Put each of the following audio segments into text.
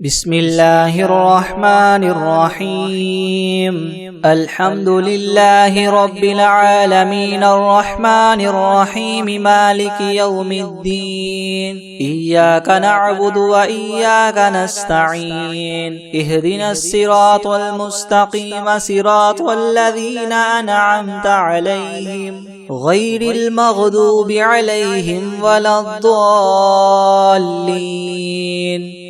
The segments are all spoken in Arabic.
بسم الله الرحمن الرحيم. الحمد لله رب العالمين الرحمن الرحيم مالك يوم الدين. إياك نعبد وإياك نستعين. اهدنا الصراط المستقيم صراط الذين أنعمت عليهم غير المغضوب عليهم ولا الضالين.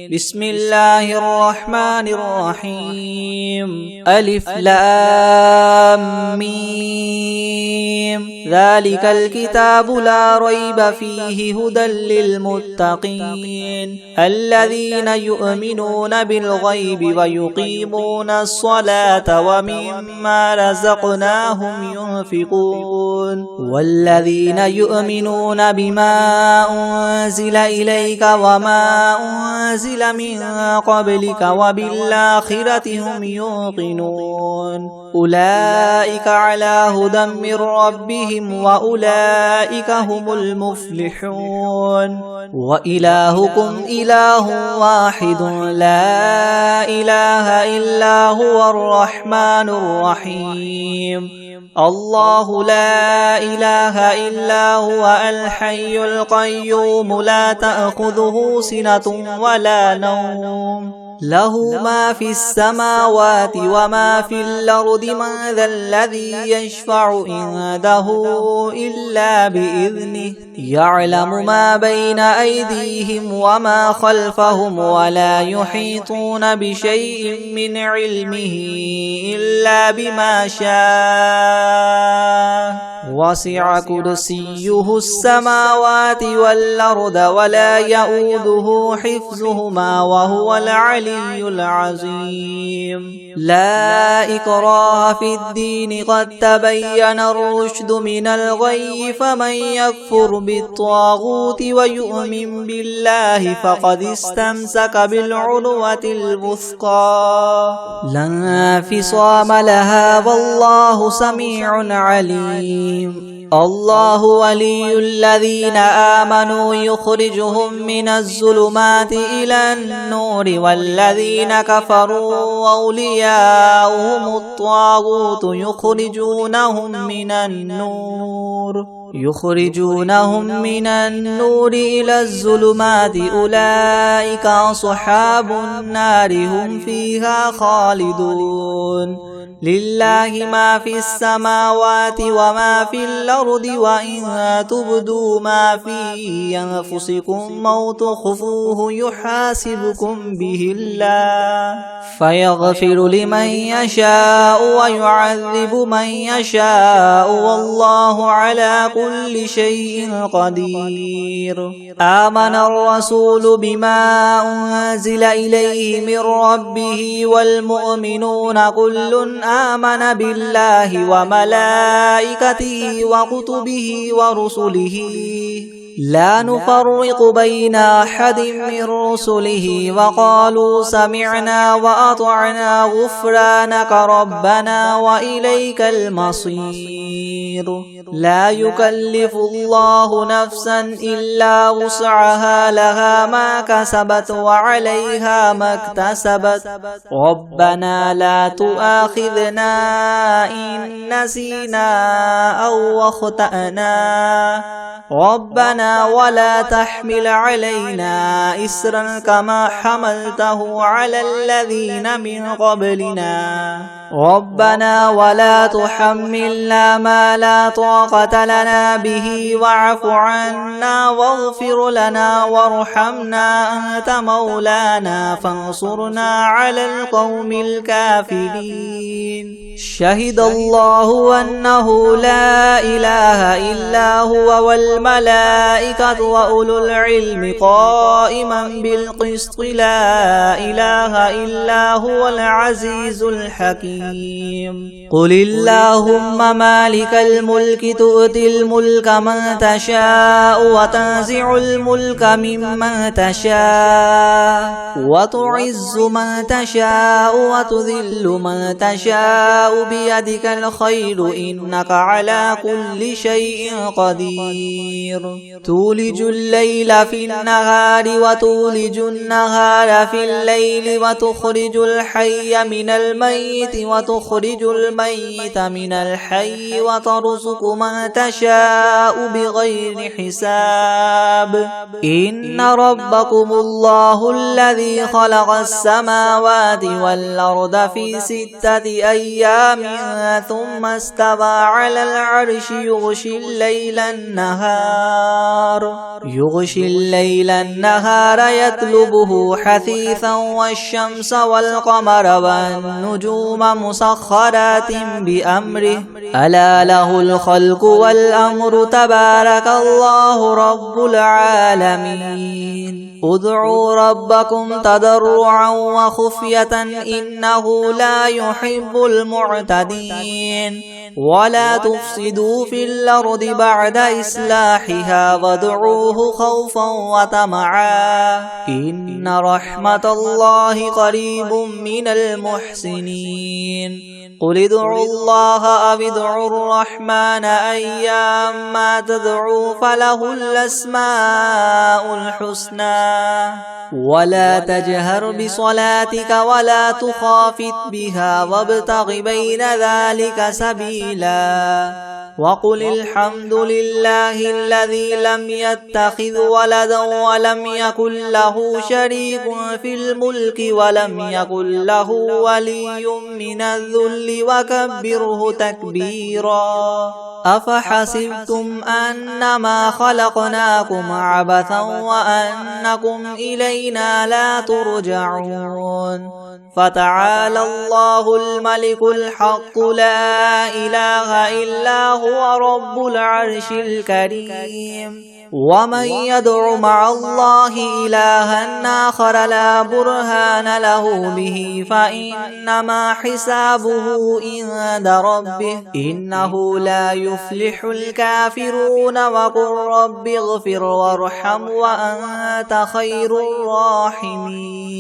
بسم الله الرحمن الرحيم. ألف لام ميم. ذلك الكتاب لا ريب فيه هدى للمتقين الذين يؤمنون بالغيب ويقيمون الصلاة ومما رزقناهم ينفقون والذين يؤمنون بما أنزل إليك وما أنزل من قبلك وبالآخرة هم يوقنون أولئك على هدى من ربهم وأولئك هم المفلحون. وإلهكم إله واحد لا إله إلا هو الرحمن الرحيم. الله لا إله إلا هو الحي القيوم لا تأخذه سنة ولا نوم له ما في السماوات وما في الأرض من ذا الذي يشفع عنده إلا بإذنه يعلم ما بين أيديهم وما خلفهم ولا يحيطون بشيء من علمه إلا بما شاء وسع كرسيه السماوات والأرض ولا يؤوده حفظهما وهو العلي العظيم. لا إكراه في الدين قد تبين الرشد من الغي فمن يكفر بالطاغوت ويؤمن بالله فقد استمسك بالعروة الوثقى لا انفصام لها والله سميع عليم. الله ولي الذين آمنوا يخرجهم من الظلمات إلى النور والذين كفروا أولياؤهم الطاغوت يخرجونهم من النور إلى الظلمات أولئك أصحاب النار هم فيها خالدون. لله ما في السماوات وما في الأرض وإن تبدوا ما في أنفسكم أو تخفوه يحاسبكم به الله فيغفر لمن يشاء ويعذب من يشاء والله على كل شيء قدير. آمن الرسول بما أنزل إليه من ربه والمؤمنون كل آمن بالله وملائكته وكتبه ورسله لا نفرق بين أحد من رسله وقالوا سمعنا وأطعنا غفرانك ربنا وإليك المصير. لا يكلف الله نفسا إلا وسعها لها ما كسبت وعليها ما اكتسبت ربنا لا تؤاخذنا إن نسينا أو أخطأنا ربنا ولا تحمل علينا إسرا كما حملته على الذين من قبلنا ربنا ولا تحملنا ما لا طاقة لنا به واعف عنا واغفر لنا وارحمنا أنت مولانا فانصرنا على القوم الكافرين. شهد الله أنه لا إله إلا هو والملائكة وأولو العلم قائما بالقسط لا إله إلا هو العزيز الحكيم. حكيم قل اللهم مالك الملك تؤتي الملك من تشاء وتنزع الملك ممن تشاء وتعز من تشاء وتذل من تشاء بيدك الخير إنك على كل شيء قدير تولج الليل في النهار وتولج النهار في الليل وتخرج الحي من الميت وتخرج الميت من الحي وترزق من تشاء بغير حساب إن ربكم الله الذي خلق السماوات والأرض في 6 أيام ثم استوى على العرش يغشي الليل النهار يطلبه حثيثا والشمس والقمر والنجوم مسخرات بأمره ألا له الخلق والأمر تبارك الله رب العالمين ادعوا ربكم تضرعا وخفية إنه لا يحب المعتدين ولا تفسدوا في الأرض بعد إصلاحها وادعوه خوفا وطمعا إن رحمة الله قريب من المحسنين قل ادعوا الله أو ادعوا الرحمن أيما تدعوا فله الأسماء الحسنى ولا تجهر بصلاتك ولا تخافت بها وابتغ بين ذلك سبيلا وقل الحمد لله الذي لم يتخذ ولدا ولم يكن له شريك في الملك ولم يكن له ولي من الذل وكبره تكبيرا أفحسبتم أنما خلقناكم عبثا وأنكم إلينا لا ترجعون فتعالى الله الملك الحق لا إله إلا هو رب العرش الكريم ومن يدع مع الله إلها آخر لا برهان له به فإنما حسابه عند ربه إنه لا يفلح الكافرون وقل رب اغفر وارحم وأنت خير الراحمين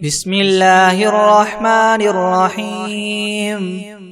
بسم الله الرحمن الرحيم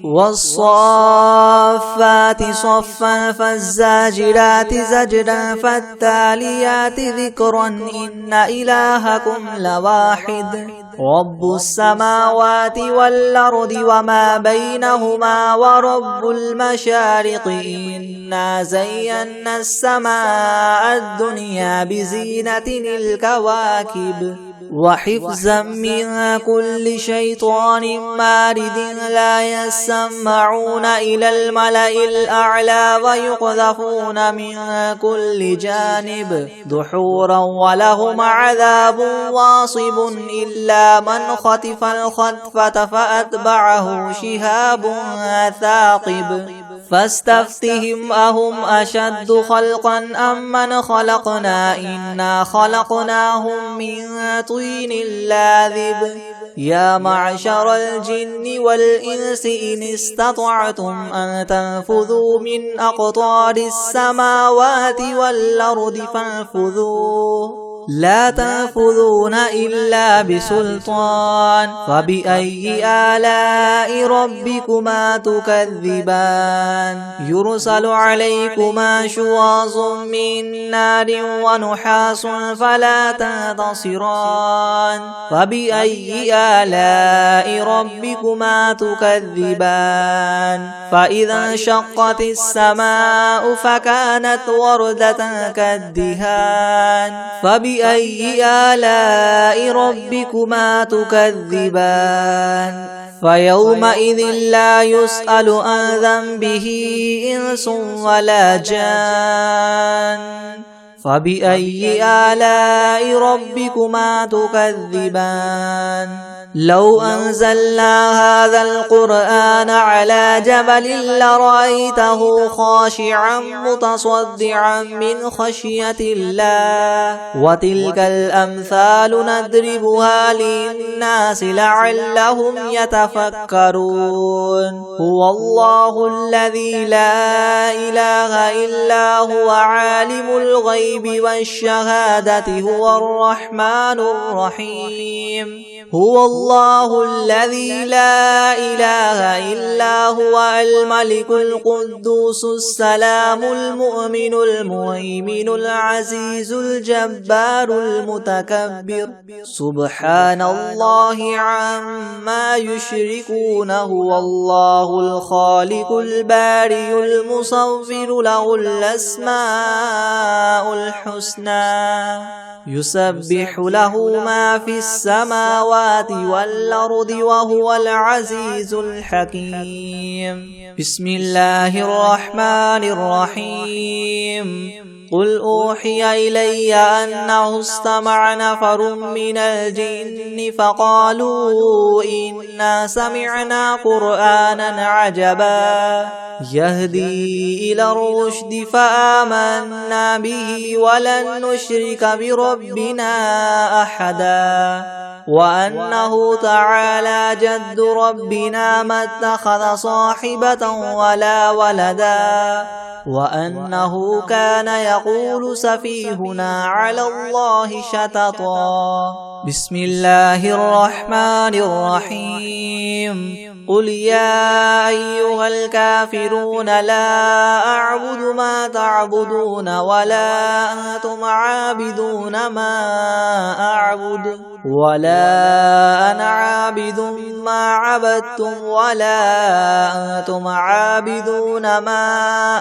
والصافات صفا فالزاجرات زجرا فالتاليات ذكرا إن إلهكم لواحد رب السماوات والأرض وما بينهما ورب المشارق إنا زينا السماء الدنيا بزينة الكواكب وحفظا من كل شيطان مارد لا يسمعون إلى الملأ الأعلى ويقذفون من كل جانب دحورا ولهم عذاب واصب إلا من خطف الخطفة فأتبعه شهاب ثاقب فاستفتهم أهم أشد خلقا أم من خلقنا إنا خلقناهم من طين لاذب يا معشر الجن والإنس إن استطعتم أن تنفذوا من أقطار السماوات والأرض فانفذوا لا تنفذون إلا بسلطان فبأي آلاء ربكما تكذبان يرسل عليكما شواظ من نار ونحاس فلا تنتصران فبأي آلاء ربكما تكذبان فإذا انشقت السماء فكانت وردة كالدهان فبأي آلاء ربكما تكذبان فيومئذ لا يسأل عن ذنبه إنس ولا جان فبأي آلاء ربكما تكذبان لو أنزلنا هذا القرآن على جبل لرأيته خاشعا متصدعا من خشية الله وتلك الأمثال نضربها للناس لعلهم يتفكرون هو الله الذي لا إله إلا هو عالم الغيب والشهادة هو الرحمن الرحيم هو الله الذي لا إله إلا هو الملك القدوس السلام المؤمن المهيمن العزيز الجبار المتكبر سبحان الله عما يشركون هو الله الخالق البارئ المصور له الأسماء الحسنى يسبح له ما في السماوات والأرض وهو العزيز الحكيم بسم الله الرحمن الرحيم قل أوحي إلي أنه استمع نفر من الجن فقالوا إنا سمعنا قرآنا عجبا يهدي إلى الرشد فآمنا به ولن نشرك بربنا أحدا وأنه تعالى جد ربنا ما اتخذ صاحبة ولا ولدا وأنه كان يقول سفيهنا على الله شططا بسم الله الرحمن الرحيم قل يا أيها الكافرون لا أعبد ما تعبدون ولا أنتم عابدون ما أعبد ولا أنا عابد ما عبدتم ولا أنتم عابدون ما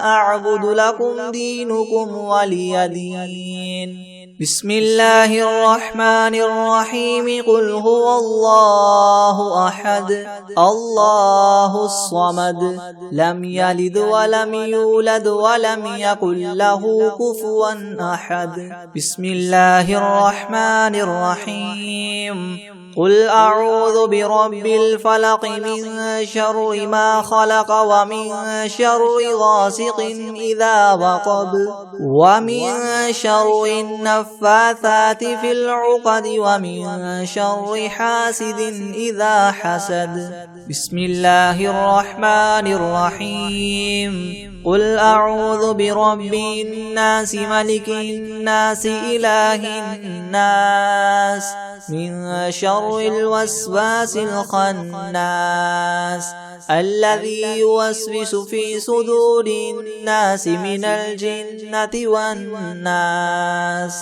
أعبد لكم دينكم ولي دين بسم الله الرحمن الرحيم قل هو الله أحد الله الصمد لم يلد ولم يولد ولم يكن له كفوا أحد بسم الله الرحمن الرحيم قل أعوذ برب الفلق من شر ما خلق ومن شر غاسق إذا وقب ومن شر النفاثات في العقد ومن شر حاسد إذا حسد بسم الله الرحمن الرحيم قل أعوذ برب الناس ملك الناس إله الناس من شر الوسواس الخناس الذي يوسوس في صدور الناس من الجنة والناس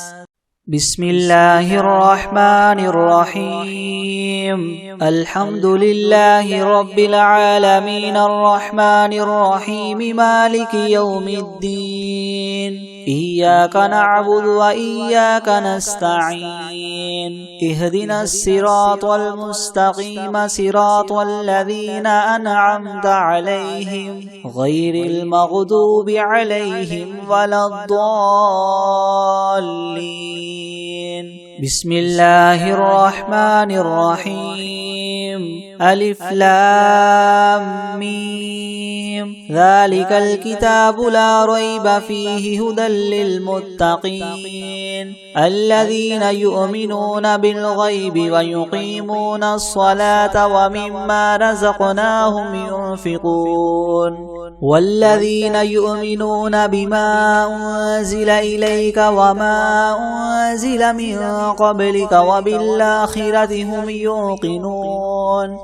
بسم الله الرحمن الرحيم الحمد لله رب العالمين الرحمن الرحيم مالك يوم الدين إياك نعبد وإياك نستعين اهدنا الصراط المستقيم صراط الذين أنعمت عليهم غير المغضوب عليهم ولا الضالين بسم الله الرحمن الرحيم ألف لام ميم ذلك الكتاب لا ريب فيه هدى للمتقين الذين يؤمنون بالغيب ويقيمون الصلاة ومما رزقناهم ينفقون والذين يؤمنون بما أنزل إليك وما أنزل من قبلك وبالآخرة هم يوقنون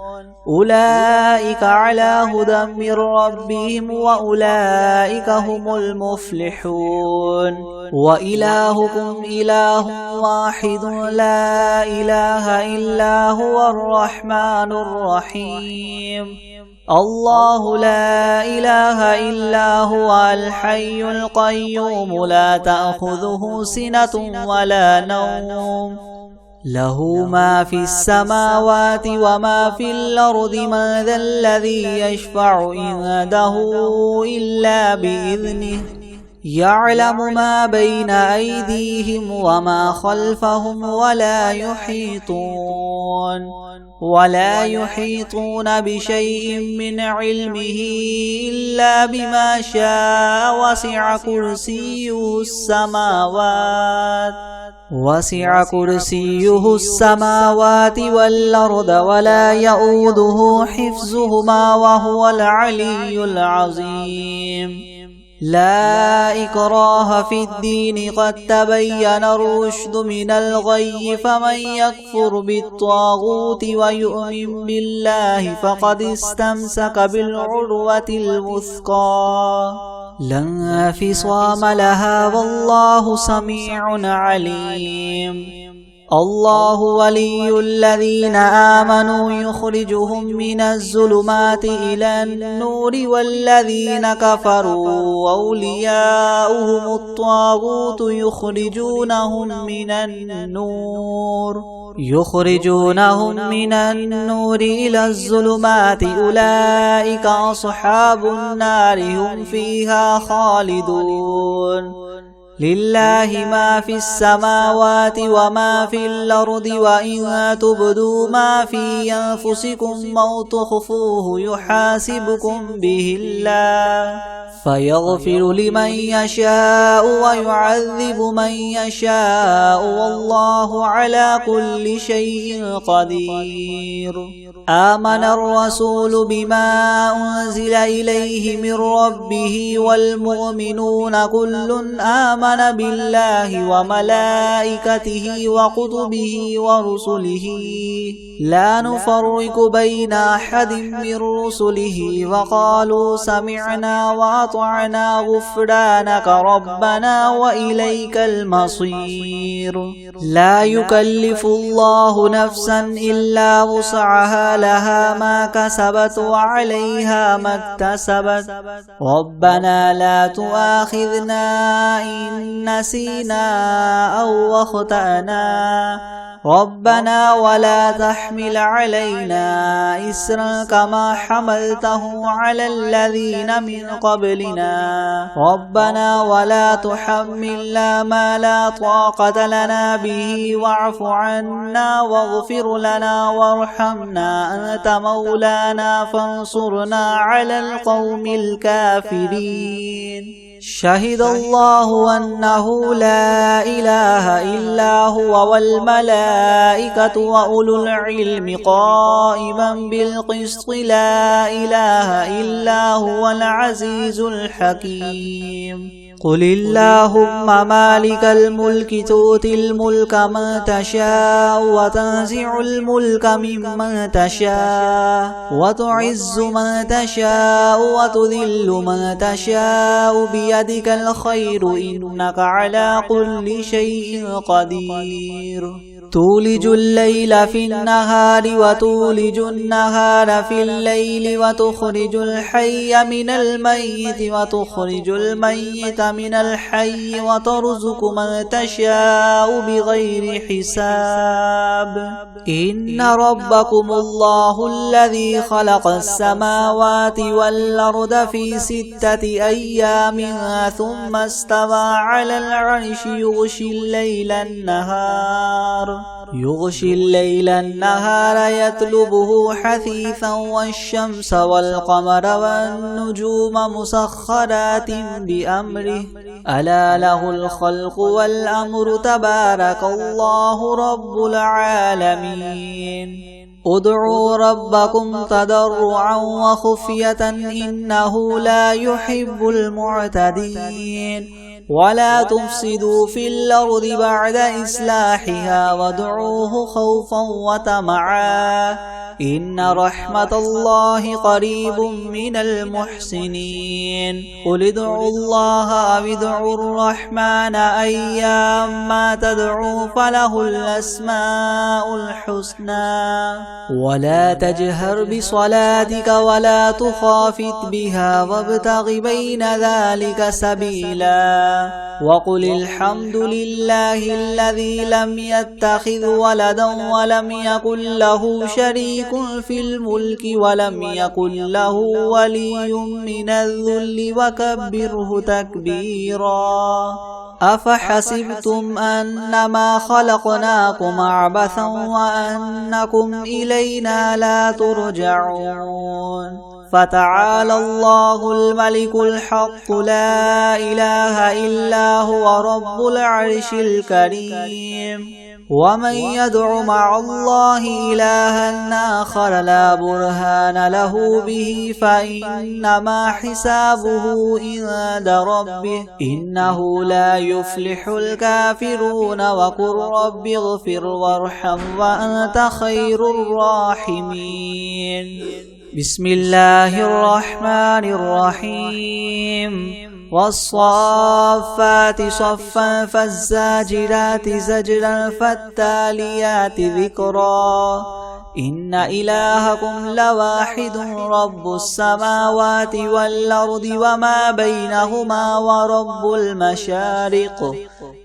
أولئك على هدى من ربهم وأولئك هم المفلحون وإلهكم إله واحد لا إله إلا هو الرحمن الرحيم الله لا إله إلا هو الحي القيوم لا تأخذه سنة ولا نوم له ما في السماوات وما في الأرض من ذا الذي يشفع عنده إلا بإذنه يعلم ما بين أيديهم وما خلفهم ولا يحيطون ولا يحيطون بشيء من علمه إلا بما شاء وسع كرسيه السماوات والأرض ولا يؤوده حفظهما وهو العلي العظيم. لا إكراه في الدين قد تبين الرشد من الغي فمن يكفر بالطاغوت ويؤمن بالله فقد استمسك بالعروة الوثقى لا انفصام لها والله سميع عليم. الله ولي الذين آمنوا يخرجهم من الظلمات إلى النور والذين كفروا أولياؤهم الطاغوت يخرجونهم من النور إلى الظلمات أولئك أصحاب النار هم فيها خالدون. لله ما في السماوات وما في الأرض وإن تبدوا ما في أنفسكم أو تخفوه يحاسبكم به الله فيغفر لمن يشاء ويعذب من يشاء والله على كل شيء قدير. آمن الرسول بما أنزل إليه من ربه والمؤمنون كل آمن بالله وملائكته وكتبه ورسله لا نفرق بين أحد من رسله وقالوا سمعنا وأطعنا غفرانك ربنا وإليك المصير. لا يكلف الله نفسا إلا وسعها لها ما كسبت وعليها ما اكتسبت ربنا لا تؤاخذنا إن نسينا أو أخطأنا ربنا ولا تحمل علينا إسرا كما حملته على الذين من قبلنا ربنا ولا تحملنا ما لا طاقة لنا به واعف عنا واغفر لنا وارحمنا أنت مولانا فانصرنا على القوم الكافرين. شهد الله أنه لا إله إلا هو والملائكة وأولو العلم قائما بالقسط لا إله إلا هو العزيز الحكيم. قل اللهم مالك الملك تؤتي الملك من تشاء وتنزع الملك ممن تشاء وتعز من تشاء وتذل من تشاء بيدك الخير إنك على كل شيء قدير. تولج الليل في النهار وتولج النهار في الليل وتخرج الحي من الميت وتخرج الميت من الحي وترزق من تشاء بغير حساب. إن ربكم الله الذي خلق السماوات والأرض في 6 أيام ثم استوى على العرش يغشي الليل النهار يطلبه حثيثا والشمس والقمر والنجوم مسخرات بأمره ألا له الخلق والأمر تبارك الله رب العالمين. ادعوا ربكم تضرعا وخفية إنه لا يحب المعتدين. ولا تفسدوا في الأرض بعد إصلاحها وادعوه خوفا وطمعا إن رحمة الله قريب من المحسنين. قل ادعوا الله أو ادعوا الرحمن أيما تدعوا فله الأسماء الحسنى ولا تجهر بصلاتك ولا تخافت بها وابتغ بين ذلك سبيلا. وقل الحمد لله الذي لم يتخذ ولدا ولم يكن له شريك في الملك ولم يكن له ولي من الذل وكبره تكبيرا. أفحسبتم أنما خلقناكم عبثا وأنكم إلينا لا ترجعون فتعالى الله الملك الحق لا إله إلا هو رب العرش الكريم ومن يدع مع الله إلها آخر لا برهان له به فإنما حسابه عند ربه إنه لا يفلح الكافرون وقل رب اغفر وارحم وأنت خير الراحمين بسم الله الرحمن الرحيم والصافات صفا فالزاجرات زجرا فالتاليات ذكرا إن إلهكم لواحد رب السماوات والأرض وما بينهما ورب المشارق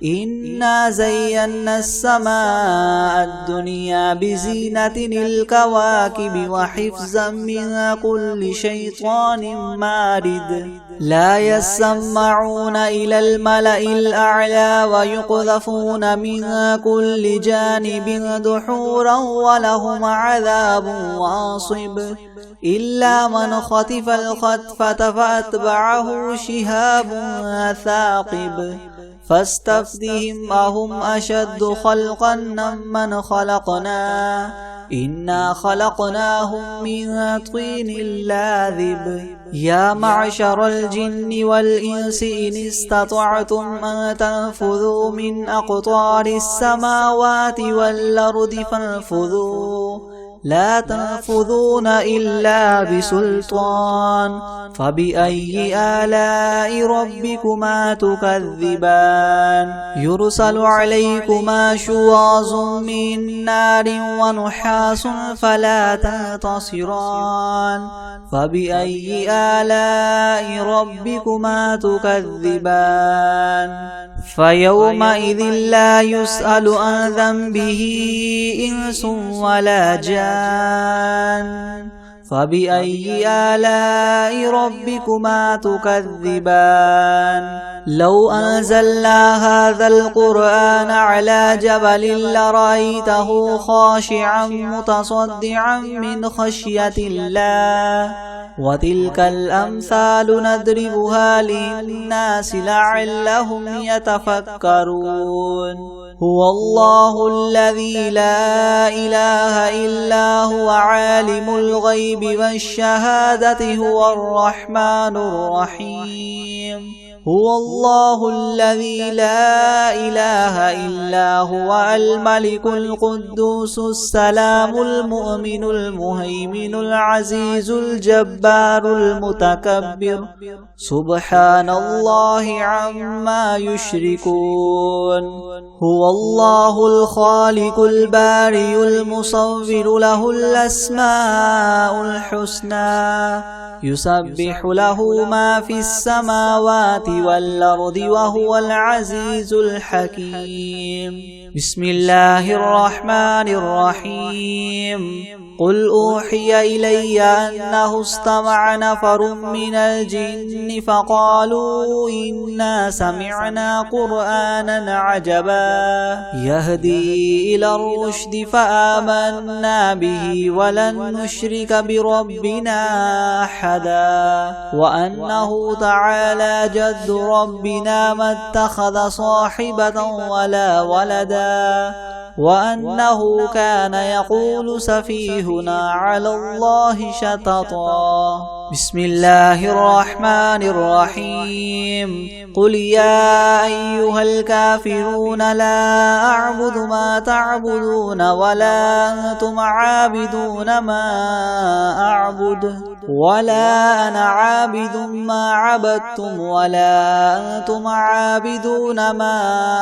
إنا زينا السماء الدنيا بزينة الكواكب وحفظا من كل شيطان مارد لا يسمعون إلى الملأ الأعلى ويقذفون من كل جانب دحورا ولهم عذاب واصب إلا من خطف الخطفة فأتبعه شهاب ثاقب فاستفتهم أهم أشد خلقا ممن خلقنا إنا خلقناهم من طين لاذب يا معشر الجن والإنس إن استطعتم أن تنفذوا من أقطار السماوات والأرض فانفذوا لا تنفذون إلا بسلطان فبأي آلاء ربكما تكذبان يرسل عليكما شواظ من نار ونحاس فلا تنتصران فبأي آلاء ربكما تكذبان فيومئذ لا يسأل عن ذنبه إنس ولا جان فبأي آلاء ربكما تكذبان لو أنزلنا هذا القرآن على جبل لرأيته خاشعا متصدعا من خشية الله وتلك الأمثال نضربها للناس لعلهم يتفكرون هو الله الذي لا إله إلا هو عالم الغيب والشهادة هو الرحمن الرحيم هو الله الذي لا إله إلا هو الملك القدوس السلام المؤمن المهيمن العزيز الجبار المتكبر سبحان الله عما يشركون هو الله الخالق البارئ المصور له الأسماء الحسنى يسبح له ما في السماوات والأرض وهو العزيز الحكيم بسم الله الرحمن الرحيم قل أوحي إلي أنه استمع نفر من الجن فقالوا إنا سمعنا قرآنا عجبا يهدي إلى الرشد فآمنا به ولن نشرك بربنا أحدا وأنه تعالى جد ربنا ما اتخذ صاحبة ولا ولدا وأنه كان يقول سفيهنا على الله شططا بسم الله الرحمن الرحيم قل يا أيها الكافرون لا أعبد ما تعبدون ولا أنتم عابدون ما أعبد ولا أنا عابد ما عبدتم ولا أنتم عابدون ما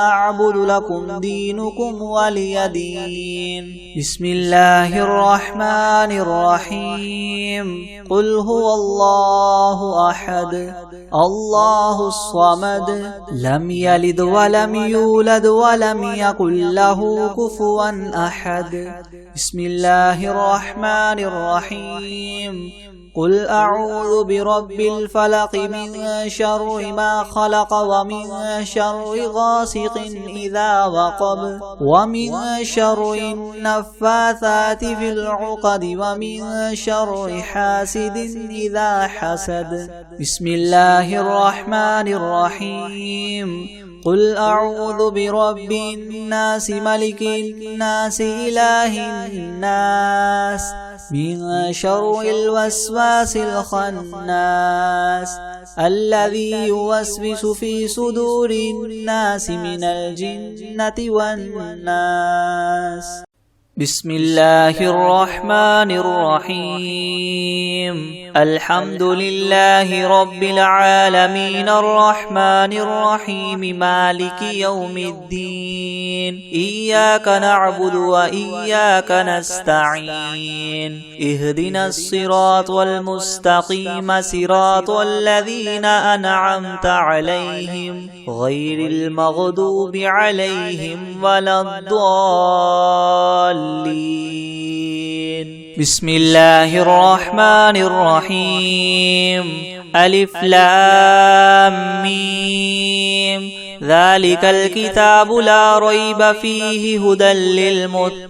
أعبد لكم دينكم ولي دين بسم الله الرحمن الرحيم قل هو الله أحد الله الصمد لم يلد ولم يولد ولم يكن له كفوا أحد بسم الله الرحمن الرحيم قل أعوذ برب الفلق من شر ما خلق ومن شر غاسق إذا وقب ومن شر النفاثات في العقد ومن شر حاسد إذا حسد. بسم الله الرحمن الرحيم. قل أعوذ برب الناس ملك الناس إله الناس من شر الوسواس الخناس الذي يوسوس في صدور الناس من الجنة والناس. بسم الله الرحمن الرحيم. الحمد لله رب العالمين الرحمن الرحيم مالك يوم الدين. إياك نعبد وإياك نستعين. اهدنا الصراط المستقيم صراط الذين أنعمت عليهم غير المغضوب عليهم ولا الضالين. بسم الله الرحمن الرحيم. ألف لام ميم. ذلك الكتاب لا ريب فيه هدى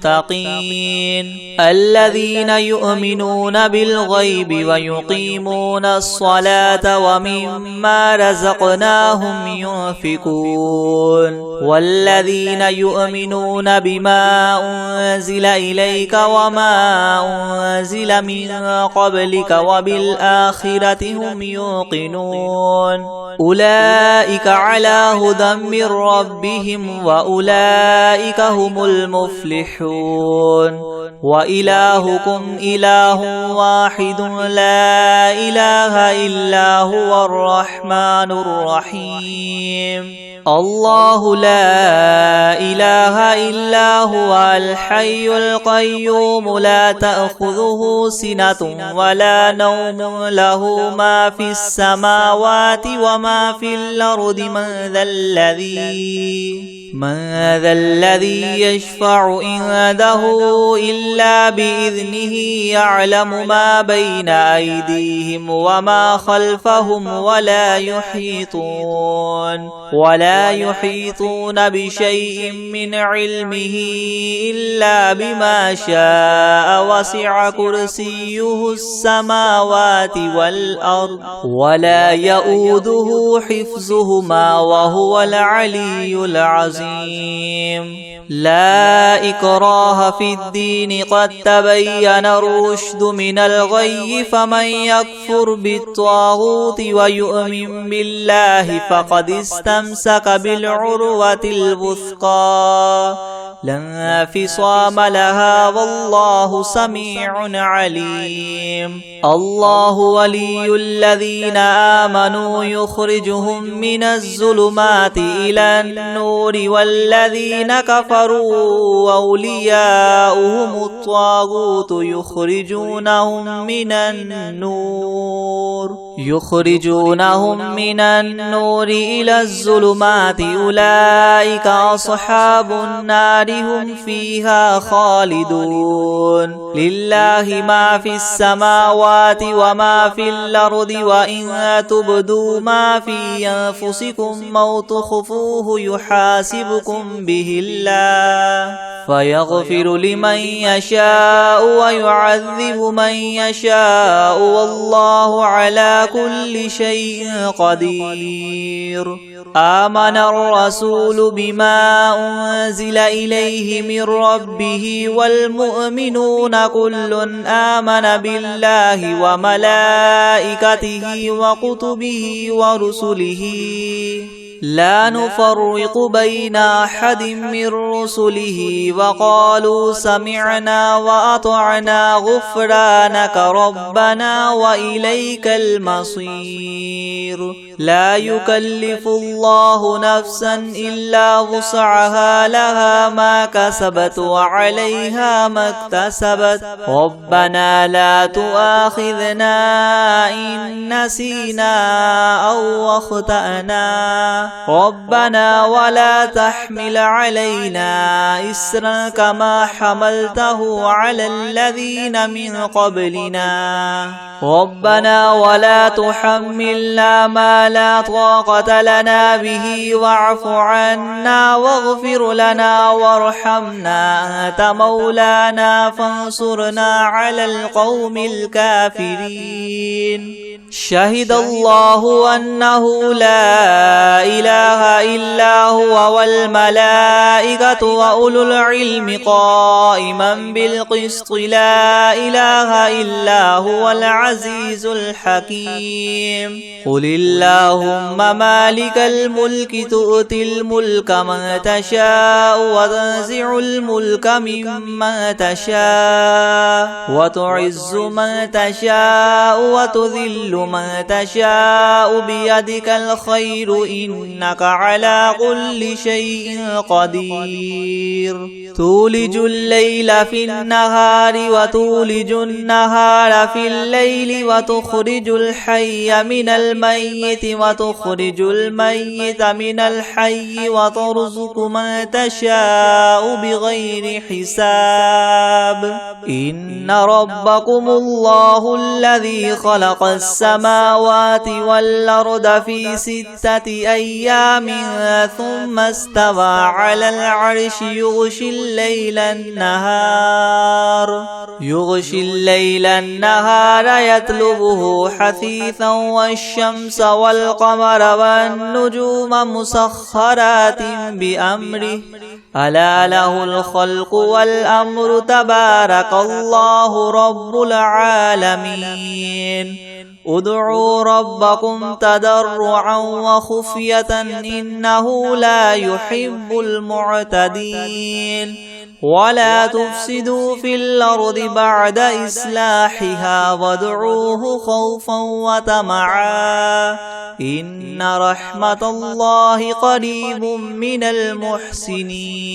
للمتقين الذين يؤمنون بالغيب ويقيمون الصلاة ومما رزقناهم ينفقون والذين يؤمنون بما أنزل إليك وما أنزل من قبلك وبالآخرة هم يوقنون أولئك على هدى من ربهم وأولئك هم المفلحون. وإلهكم إله واحد لا إله إلا هو الرحمن الرحيم. الله لا إله إلا هو الحي القيوم لا تأخذه سنة ولا نوم له ما في السماوات وما في الأرض من ذا الذي يشفع عنده إلا بإذنه يعلم ما بين أيديهم وما خلفهم ولا يحيطون بشيء من علمه إلا بما شاء وسع كرسيه السماوات والأرض ولا يؤوده حفظهما وهو العلي العظيم. لا إكراه في الدين قد تبين الرشد من الغي فمن يكفر بالطاغوت ويؤمن بالله فقد استمسك بالعروة الوثقى لا انفصام لها والله سميع عليم. الله ولي الذين آمنوا يخرجهم من الظلمات إلى النور والذين كفروا أولياؤهم الطاغوت يخرجونهم من النور إلى الظلمات أولئك أصحاب النار هم فيها خالدون. لله ما في السماوات وما في الأرض وإن تبدوا ما في أنفسكم أو تخفوه يحاسبكم به الله فيغفر لمن يشاء ويعذب من يشاء والله على كل شيء قدير. آمن الرسول بما أنزل إليه من ربه والمؤمنون كل آمن بالله وملائكته وكتبه ورسله لا نفرق بين أحد من رسله وقالوا سمعنا وأطعنا غفرانك ربنا وإليك المصير. لا يكلف الله نفسا إلا وسعها لها ما كسبت وعليها ما اكتسبت ربنا لا تؤاخذنا إن نسينا أو أخطأنا ربنا ولا تحمل علينا إسرا كما حملته على الذين من قبلنا ربنا ولا تحملنا ما لا طاقة لنا به واعف عنا واغفر لنا وارحمنا أنت مولانا فانصرنا على القوم الكافرين شهد الله أنه لا إله إلا هو والملائكة وأولو العلم قائما بالقسط لا إله إلا هو العزيز الحكيم قل اللهم مالك الملك تؤتي الملك من تشاء وتنزع الملك ممن تشاء وتعز من تشاء وتذل من تشاء بيدك الخير إنك على كل شيء قدير تولج الليل في النهار وتولج النهار في الليل وتخرج الحي من الميت وتخرج الميت من الحي وترزق من تشاء بغير حساب إن ربكم الله الذي خلق السماوات والأرض في 6 أيام ثم استوى على العرش يغشي الليل النهار يطلبه حثيثا والشمس والقمر والنجوم مسخرات بأمره ألا له الخلق والأمر تبارك الله رب العالمين ادعوا ربكم تضرعا وخفية إنه لا يحب المعتدين ولا تفسدوا في الأرض بعد إصلاحها وادعوه خوفا وطمعا إن رحمة الله قريب من المحسنين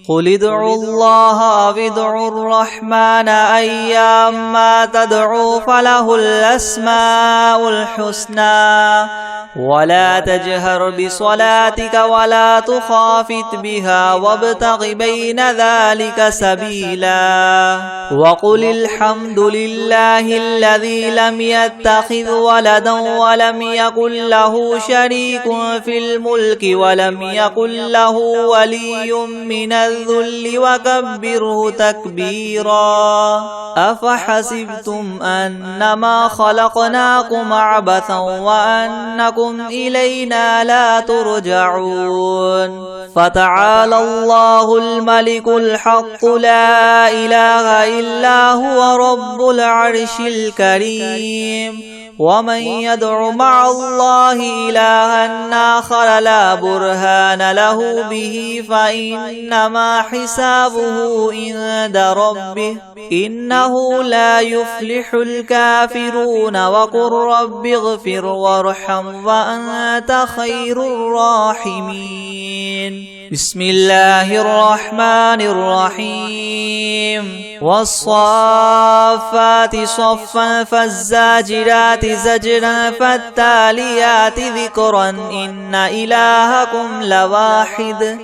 قل ادعوا الله أو ادعوا الرحمن أيما تدعوا فله الأسماء الحسنى ولا تجهر بصلاتك ولا تخافت بها وابتغ بين ذلك سبيلا وقل الحمد لله الذي لم يتخذ ولدا ولم يكن له شريك في الملك ولم يكن له ولي من الذل وكبره تكبيرا أفحسبتم أنما خلقناكم عبثا وأنكم إلينا لا ترجعون فتعالى الله الملك الحق لا إله إلا هو رب العرش الكريم ومن يدع مع الله إلها آخر لا برهان له به فإنما حسابه عند ربه إنه لا يفلح الكافرون وقل رب اغفر وارحم وأنت خير الراحمين بسم الله الرحمن الرحيم والصافات صفا فالزاجرات زجرا فالتاليات ذكرا إن إلهكم لواحد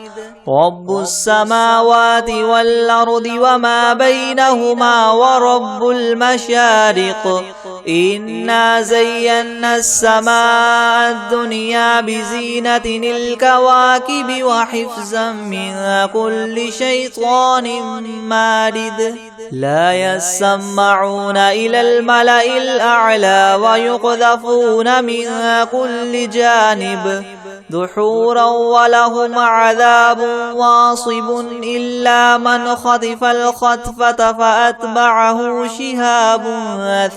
رب السماوات والأرض وما بينهما ورب المشارق إنا زينا السماء الدنيا بزينة الكواكب وحفظا من كل شيطان مارد لا يسمعون إلى الملأ الأعلى ويقذفون من كل جانب دحورا ولهم عذاب واصب إلا من خطف الخطفة فأتبعه شهاب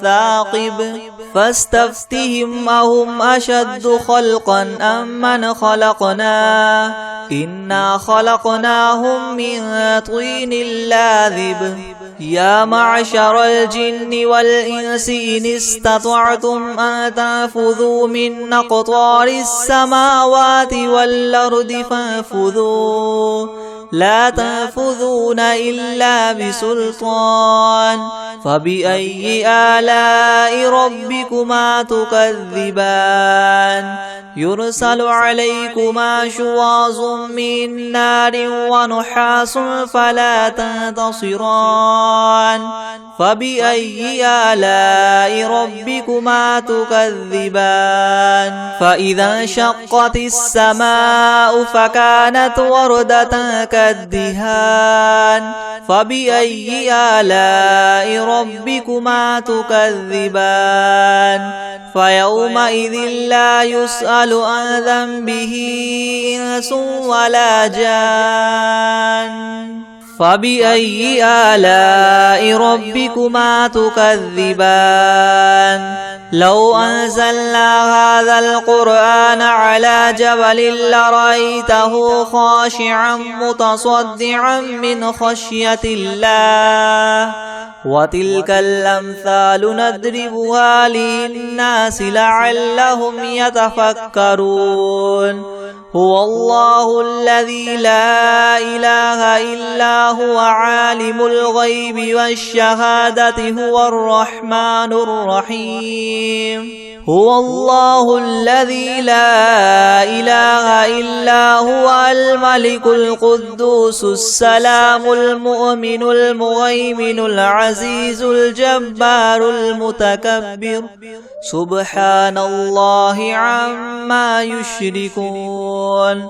ثاقب فاستفتهم أهم أشد خلقا أم من خلقنا إنا خلقناهم من طين لاذب يا معشر الجن والإنس إن استطعتم أن تنفذوا من أقطار السماوات والأرض فانفذوا لا تنفذون إلا بسلطان فبأي آلاء ربكما تكذبان يرسل عليكما شواظ من نار ونحاس فلا تنتصران فبأي آلاء ربكما تكذبان فإذا انشقت السماء فكانت وردة كالدهان فبأي آلاء ربكما تكذبان فيومئذ لا يسأل عن ذنبه إنس ولا جان فبأي آلاء ربكما تكذبان لو أنزلنا هذا القرآن على جبل لرأيته خاشعا متصدعا من خشية الله وتلك الأمثال نضربها للناس لعلهم يتفكرون هو الله الذي لا إله إلا هو عالم الغيب والشهادة هو الرحمن الرحيم هو الله الذي لا إله إلا هو الملك القدوس السلام المؤمن المهيمن العزيز الجبار المتكبر سبحان الله عما يشركون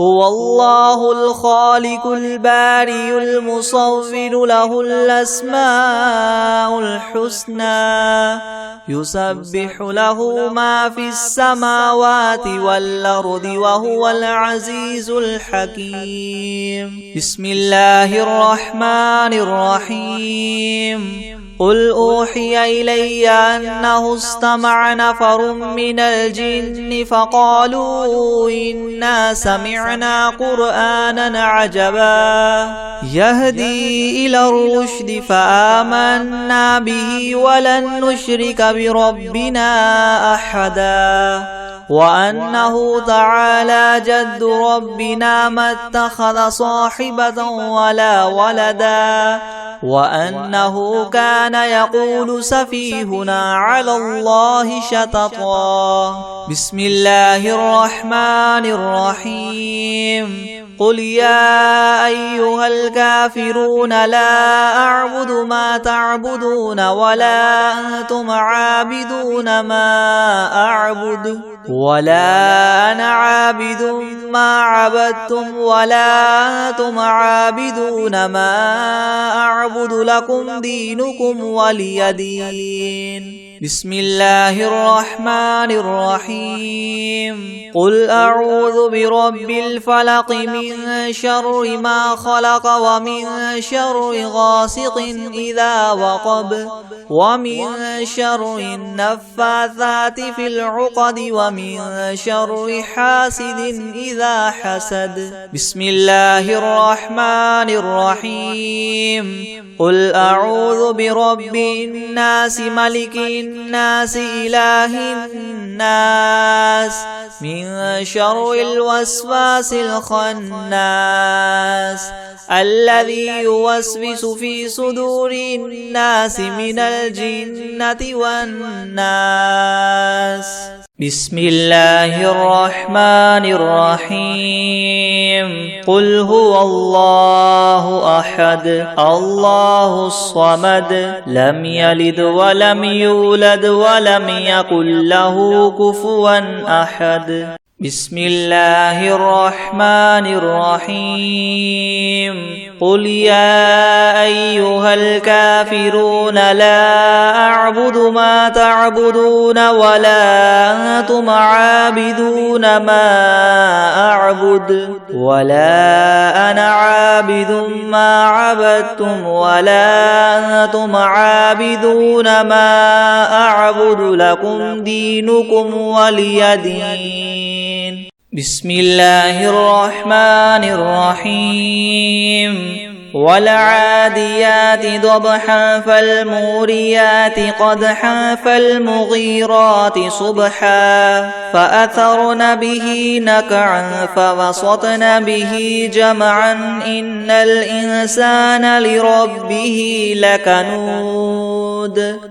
هو الله الخالق البارئ المصور له الأسماء الحسنى يسبح له ما في السماوات والأرض وهو العزيز الحكيم بسم الله الرحمن الرحيم قل أوحي إلي أنه استمع نفر من الجن فقالوا إنا سمعنا قرآنا عجبا يهدي إلى الرشد فآمنا به ولن نشرك بربنا أحدا وأنه تعالى جد ربنا ما اتخذ صاحبة ولا ولدا وأنه كان يقول سفيهنا على الله شططا بسم الله الرحمن الرحيم قل يا أيها الكافرون لا أعبد ما تعبدون ولا أنتم عابدون ما أعبد ولا أنا عابد ما عبدتم ولا أنتم عابدون ما أعبد لكم دينكم ولي دين بسم الله الرحمن الرحيم قل أعوذ برب الفلق من شر ما خلق ومن شر غاسق إذا وقب ومن شر النفاثات في العقد ومن شر حاسد إذا حسد بسم الله الرحمن الرحيم قل أعوذ برب الناس ملك الناس إله الناس من شر الوسواس الخناس الذي يوسوس في صدور الناس من الجنة والناس بسم الله الرحمن الرحيم قل هو الله أحد الله الصمد لم يلد ولم يولد ولم يكن له كفوا أحد بسم الله الرحمن الرحيم قل يا أيها الكافرون لا أعبد ما تعبدون ولا أنتم عابدون ما أعبد ولا أنا عابد ما عبدتم ولا أنتم عابدون ما أعبد لكم دينكم ولي دين بسم الله الرحمن الرحيم والعاديات ضبحا فالموريات قدحا فالمغيرات صبحا فأثرن به نقعا فوسطن به جمعا إن الإنسان لربه لكنود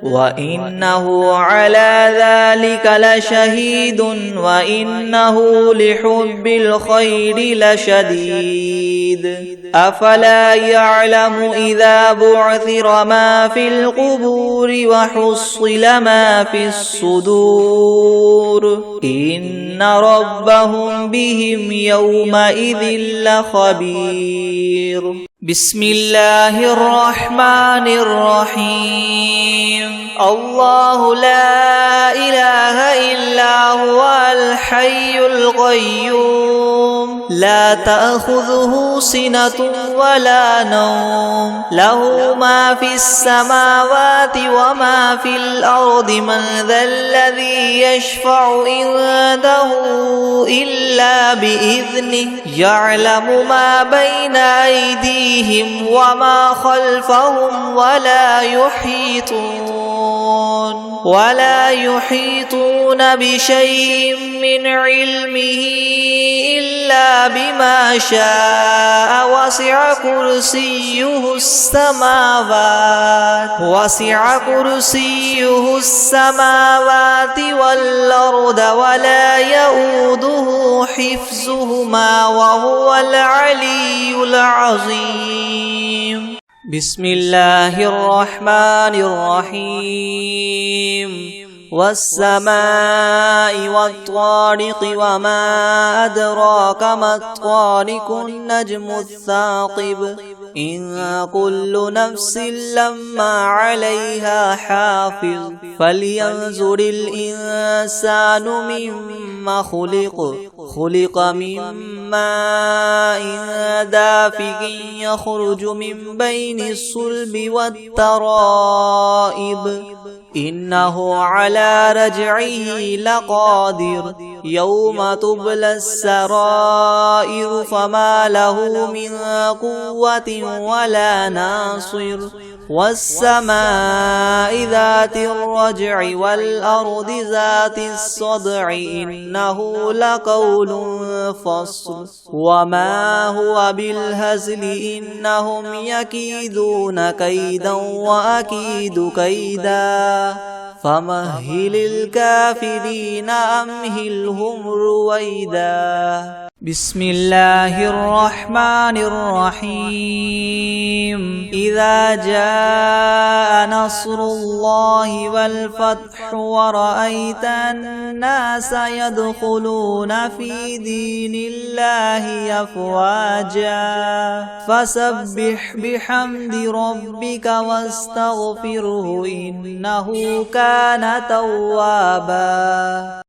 وإنه على ذلك لشهيد وإنه لحب الخير لشديد أفلا يعلم إذا بعثر ما في القبور وحصل ما في الصدور إن ربهم بهم يومئذ لخبير. بسم الله الرحمن الرحيم. الله لا إله إلا هو الحي القيوم لا تأخذه سنة ولا نوم له ما في السماوات وما في الأرض من ذا الذي يشفع عنده إلا بإذنه يعلم ما بين أيديهم وما خلفهم ولا يحيطون بشيء من علمه إلا بما شاء وسع كرسيه السماوات والأرض ولا يؤوده حفظهما وهو العلي العظيم. بسم الله الرحمن الرحيم. والسماء والطارق وما أدراك ما الطارق النجم الثاقب إن كل نفس لما عليها حافظ فلينظر الإنسان مما خلق من ماء دافق يخرج من بين الصلب والترائب إنه على رجعه لقادر يوم تبلى السرائر فما له من قوة ولا ناصر والسماء ذات الرجع والأرض ذات الصدع إنه لقول فصل وما هو بالهزل إنهم يكيدون كيدا وأكيد كيدا فمهل الكافرين أمهلهم رويدا. بسم الله الرحمن الرحيم. إذا جاء نصر الله والفتح ورأيت الناس يدخلون في دين الله أفواجا فسبح بحمد ربك واستغفره إنه كان توابا.